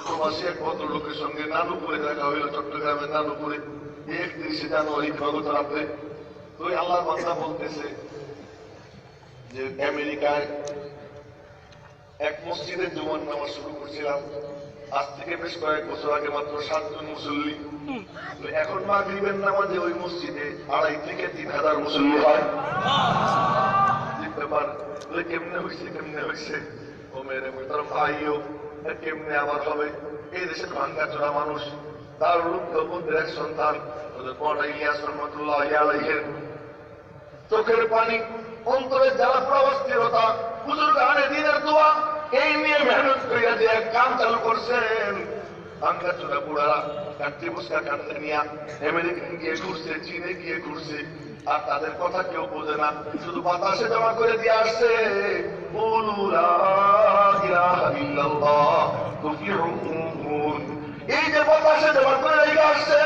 প্রবাসী এক ভদ্রলোকের সঙ্গে নানুপুরে দেখা হইল, চট্টগ্রামের নানুপুরে 31শে জানুয়ারি দিবাগত রাত্রে। তো আল্লাহর বান্দা বলতেছে যে আমেরিকায় এক মসজিদের জুমার নামাজ শুরু করছিলাম, আজ থেকে বেশ কয়েক বছর আগে মাত্র 7 জন মুসল্লি। এখন মাগরিবের নামাজে ওই মসজিদে 2,500 থেকে 3,000 মুসল্লি হয়। ব্যাপার কেমনে হয়েছে ও মেরে মোহতারাম ভাইও, কেমনে আবার হবে? এই দেশের ভাঙ্গা চোরা মানুষ, তার রূপের এক সন্তান ইলিয়াস রহমতুল্লাহ আলাইহির চোখের পানি, অন্তরে যারা প্রবস্থিরতা, বুজুর্গ আনে দিনের দোয়া, এই নিয়ে মেহনত করিয়া যে এক কাম চালু করছেন। ভাঙ্গা চোরা বুড়ারা কাটতে বসকা কাটতে নিয়ে আমেরিকায় গিয়ে ঘুরছে, চীনে গিয়ে ঘুরছে, আর তাদের কথা কেউ বোঝে না, শুধু বাতাসে জমা করে দিয়ে আসছে এই যে বাতাসে জমা করে রেখে আসছে,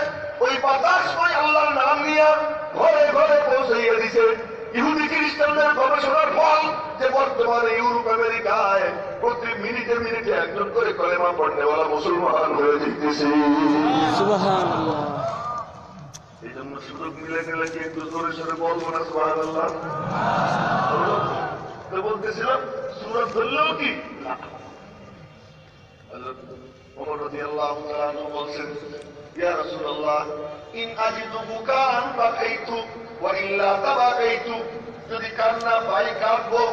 ওই বাতাস ওই আল্লাহর নাম নিয়ে ঘরে ঘরে পৌঁছাইয়া দিছে। ইহুদি খ্রিস্টানদের গবেষণার ফল যে বর্তমানে ইউরোপ আমেরিকায় প্রতি মিনিটে মিনিটে একজন করে কলেমা পড়নেওয়ালা মুসলমান হয়ে যেতেছে। সুবহানাল্লাহ। এই জন্য সুযোগ মিলে গেলে কি একটু জোরে সরে বলবো না সুবহানাল্লাহ? বলতেছিলাম সূরা ধরলেও কি ওমর রাদিয়াল্লাহু তাআলা আনহু বলছেন, ইয়া রাসূলুল্লাহ ইন আজিদু বুকান বাকাইতু ওয়া ইল্লা তাবাকাইতু, যদি কান্না পাই কাঁদবো,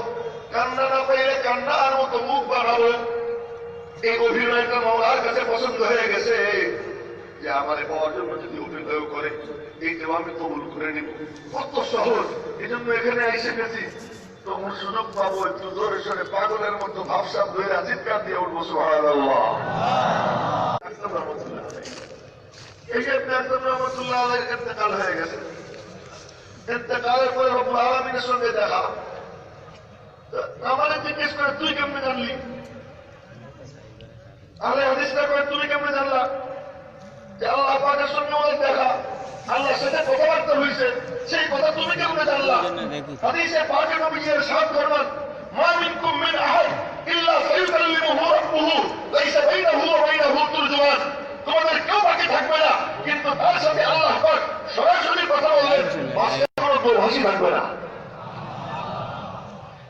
কান্না না পাইলে কান্নার মতো মুখ বাড়াবো। এই অভিনয়টা মাওলার কাছে পছন্দ হয়ে গেছে যে আমারে পাওয়ার জন্য যদি অভিনয় করে, এইটাও আমি কবুল করে নিব। কত সহজ! এই জন্য এখানে এসে গেছি, তখন সুযোগ পাবো একটু জোরে সরে পাগলের মতো ভাবসাব ধরে চিৎকার দিয়ে উঠবো সুবহানাল্লাহ। এই যে রহমতুল্লাহ আলাইহির ইন্তেকাল হয়ে গেছে, ইন্তেকালের পরে রব্বুল আলামিনের সঙ্গে দেখা। আমাদের জিজ্ঞেস করে তুই কেমনে জানলি? আহলে হাদিসরা করে তুমি কেমনে জানলা যে আল্লাহ পাকের সঙ্গে আমাদের দেখা, আল্লাহর সাথে কথাবার্তা হয়েছে, সেই কথা তুমি কেমনে জানলা? হাদিসে পাকে নবীজি ইরশাদ ফরমান, মা মিনকুম মিন আহাদ ইল্লা সায়ুকাল্লিমুহু রাব্বুহু লাইসা বাইনাহু ওয়া বাইনাহু তুরজুমান, তোমাদের কেউ বাকি থাকবে না, কিন্তু তার সাথে আল্লাহ পাক সরাসরি কথা বলবেন, মাঝে কোনো দোভাষী থাকবে না।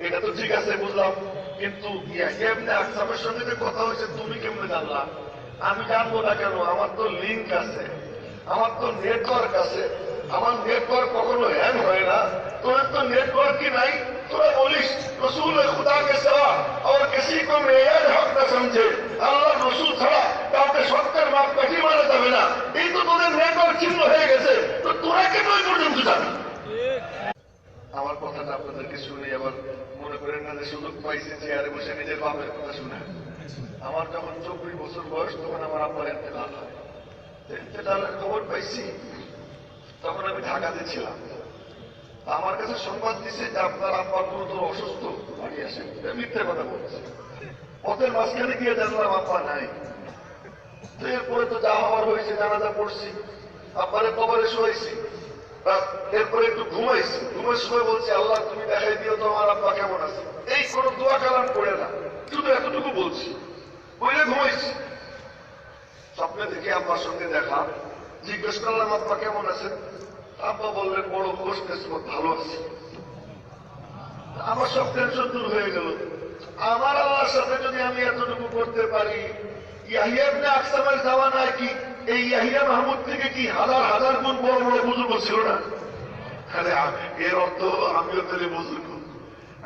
এটা তো ঠিক আছে, বুঝলাম, কিন্তু ইয়াহইয়া ইবনে আকসামের সঙ্গে যে কথা হয়েছে তুমি কেমনে জানলা? আমি জানবো না কেন? আমার তো লিঙ্ক আছে, আমার তো নেটওয়ার্ক আছে, আমার নেটওয়ার্ক কখনো হ্যাং হয় না। তোদের তো নেটওয়ার্কই নাই। তোরা বলিস রসুল খুদা কে সেবা और किसी को मेयर हक न समझे, আল্লাহ রসুল ছাড়া কাউকে সত্যের মাপ কাঠি মারা যাবে না। এই তো তোদের নেটওয়ার্ক ছিন্ন হয়ে গেছে, তো তোরা কেন ওই পর্যন্ত যাবি? আমার কথাটা আপনাদেরকে শুনে আবার মনে করেন না যে সুযোগ পাইছে চেয়ারে বসে নিজের বাপের কথা শুনে। আমার যখন 24 বছর বয়স, তখন আমার আব্বার ইন্তেকাল হয়। ইন্তেকালের খবর পাইছি, তখন আমি ঢাকাতে ছিলাম। আমার কাছে সংবাদ দিচ্ছে যে আপনার আব্বা গুরুতর অসুস্থ, বাড়ি আসেন। মিথ্যে কথা বলছে। পথের মাঝখানে গিয়ে জানলাম আব্বা নাই। তো এরপরে তো যা হওয়ার হয়েছে, জানাজা পড়ছি, আব্বারে কবরে শোয়াইছি, এরপরে একটু ঘুমাইছি। ঘুমের সময় বলছি, আল্লাহ তুমি দেখাই দিও তো আমার আব্বা কেমন আছে। এই কোনো দোয়া কালাম করে না, শুধু এতটুকু বলছি, বলে ঘুমাইছি। স্বপ্নে দেখি আব্বার সঙ্গে দেখা, জিজ্ঞেস করলাম আব্বা কেমন আছেন? আব্বা বললেন বড় খোশ কিসমত, ভালো আছে। আমার সব টেনশন দূর হয়ে গেল। আমার আল্লাহর সাথে যদি আমি এতটুকু করতে পারি, ইয়াহিয়া ইবনে আকসামের জামানায় কি এই ইয়াহিয়া মাহমুদ থেকে কি হাজার হাজার গুণ বড় বড় বুজুর্গ ছিল না? এর অর্থ আমিও তাহলে বুজুর্গ।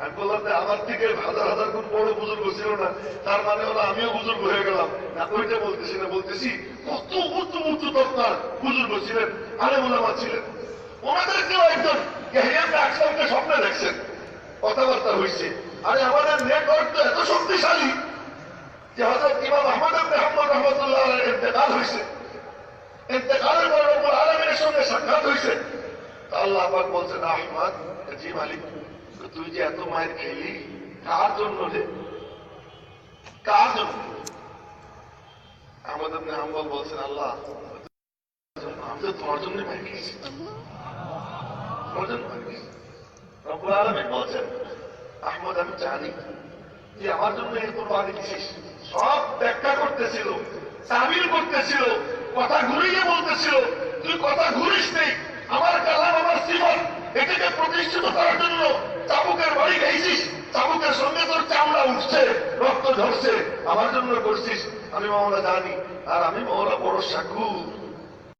আমি বললাম যে আমার থেকে হাজার হাজার গুণ বড় বুজুর্গ ছিল না, তার মানে হলো আমিও বুজুর্গ হয়ে গেলাম না? ওইটা বলতেছি না, বলতেছি কত উঁচু উঁচু দরকার বুজুর্গ ছিলেন, আলেম ওলামা ছিলেন। ওনাদের কেউ একজন ইয়াহিয়া ইবনে আকসামকে স্বপ্নে দেখছেন, কথাবার্তা হয়েছে। আরে আমাদের নেটওয়ার্ক তো এত শক্তিশালী যে হযরত ইমাম আহমদ ইবনে হাম্বল রাহমাতুল্লাহ আলাইহির ইন্তেকাল হয়েছে, ইন্তেকালের পর রব্বুল আলামিনের সঙ্গে সাক্ষাৎ হয়েছে। আল্লাহ পাক বলছেন, আহমদ, জি মালিক, তুই যে এত মায়ের খেলি কার জন্য রে? কার জন্য? আহমদ ইবনে হাম্বল বলছেন, আল্লাহ আমি তো তোমার জন্য মায়ের খেয়েছি, তোমার জন্য মায়ের খেয়েছি। রব্বুল আলামিন বলছেন, আহমদ আমি জানি তুই আমার জন্য এত বাড়ি দিছিস, সব ব্যাখ্যা করতেছিল, তাবিল করতেছিল, কথা ঘুরিয়ে বলতেছিল। তুই কথা ঘুরিস নেই, আমার কালাম, আমার সিফত, এটাকে প্রতিষ্ঠিত করার জন্য চাবুকের বাড়ি খাইছিস, চাবুকের সঙ্গে তোর চামড়া উঠছে, রক্ত ঝরছে, আমার জন্য করছিস। আমি মাওলা জানি, আর আমি মাওলা বড় সাক্ষু।